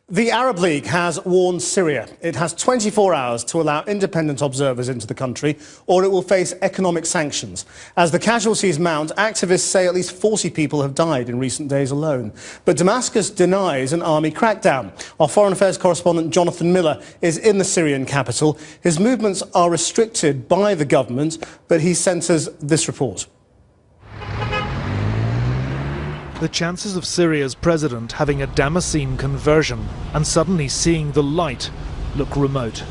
The Arab League has warned Syria it has 24 hours to allow independent observers into the country or it will face economic sanctions. As the casualties mount, activists say at least 40 people have died in recent days alone. But Damascus denies an army crackdown. Our Foreign Affairs correspondent Jonathan Miller is in the Syrian capital. His movements are restricted by the government, but he sent us this report. The chances of Syria's president having a Damascene conversion and suddenly seeing the light look remote.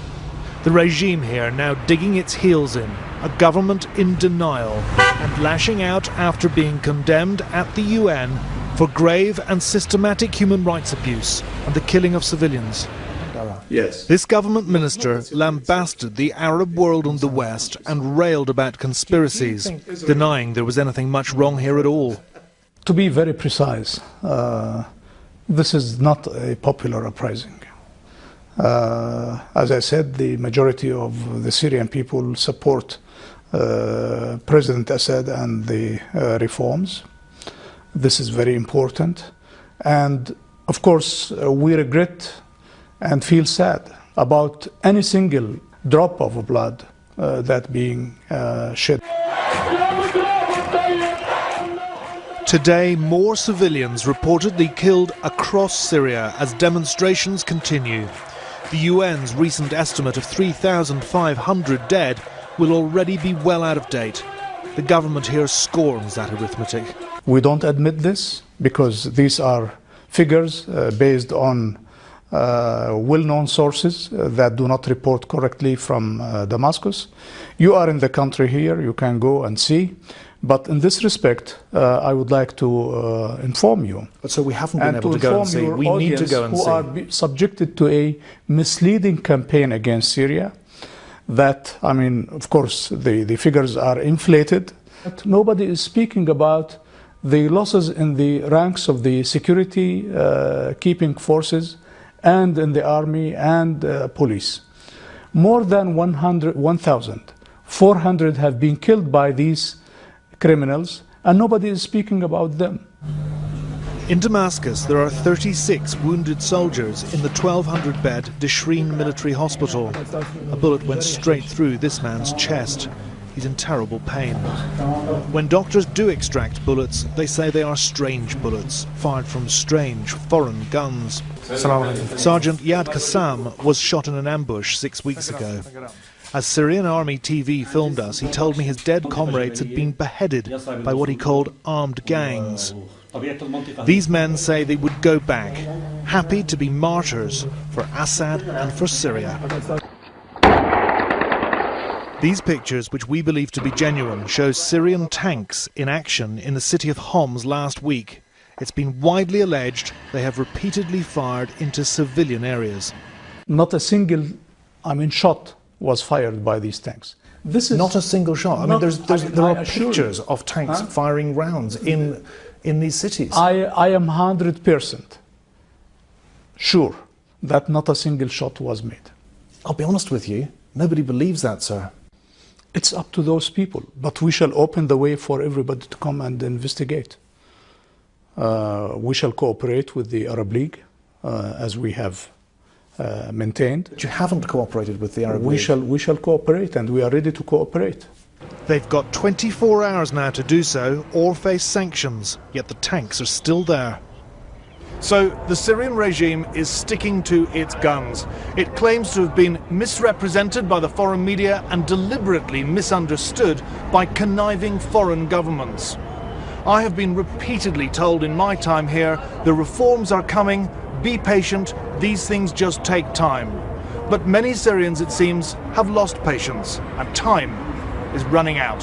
The regime here now digging its heels in, a government in denial and lashing out after being condemned at the UN for grave and systematic human rights abuse and the killing of civilians. Yes. This government minister lambasted the Arab world and the West and railed about conspiracies, denying there was anything much wrong here at all. To be very precise, this is not a popular uprising. As I said, the majority of the Syrian people support President Assad and the reforms. This is very important. And of course, we regret and feel sad about any single drop of blood that being shed. Today, more civilians reportedly killed across Syria as demonstrations continue. The UN's recent estimate of 3,500 dead will already be well out of date. The government here scorns that arithmetic. We don't admit this because these are figures based on well-known sources that do not report correctly from Damascus. You are in the country here, you can go and see. But in this respect, I would like to inform you. So we haven't been able to go and see. We need to go and see. Who are subjected to a misleading campaign against Syria. That, I mean, of course, the figures are inflated. But nobody is speaking about the losses in the ranks of the security keeping forces and in the army and police. More than 1,400 have been killed by these criminals, and nobody is speaking about them. In Damascus, there are 36 wounded soldiers in the 1,200-bed Dishrin military hospital. A bullet went straight through this man's chest. He's in terrible pain. When doctors do extract bullets, they say they are strange bullets, fired from strange foreign guns. Sergeant Yad Qassam was shot in an ambush 6 weeks ago. As Syrian Army TV filmed us, he told me his dead comrades had been beheaded by what he called armed gangs. These men say they would go back, happy to be martyrs for Assad and for Syria. These pictures, which we believe to be genuine, show Syrian tanks in action in the city of Homs last week. It's been widely alleged they have repeatedly fired into civilian areas. Not a single, shot was fired by these tanks. This is not a single shot. I mean, there are pictures of tanks firing rounds in these cities. I am 100% sure that not a single shot was made. I'll be honest with you, nobody believes that, sir. It's up to those people, but we shall open the way for everybody to come and investigate. We shall cooperate with the Arab League, as we have maintained. But you haven't cooperated with the Arab League. We shall cooperate, and we are ready to cooperate. They've got 24 hours now to do so or face sanctions, yet the tanks are still there. So the Syrian regime is sticking to its guns. It claims to have been misrepresented by the foreign media and deliberately misunderstood by conniving foreign governments. I have been repeatedly told in my time here, the reforms are coming, be patient, these things just take time. But many Syrians, it seems, have lost patience, and time is running out.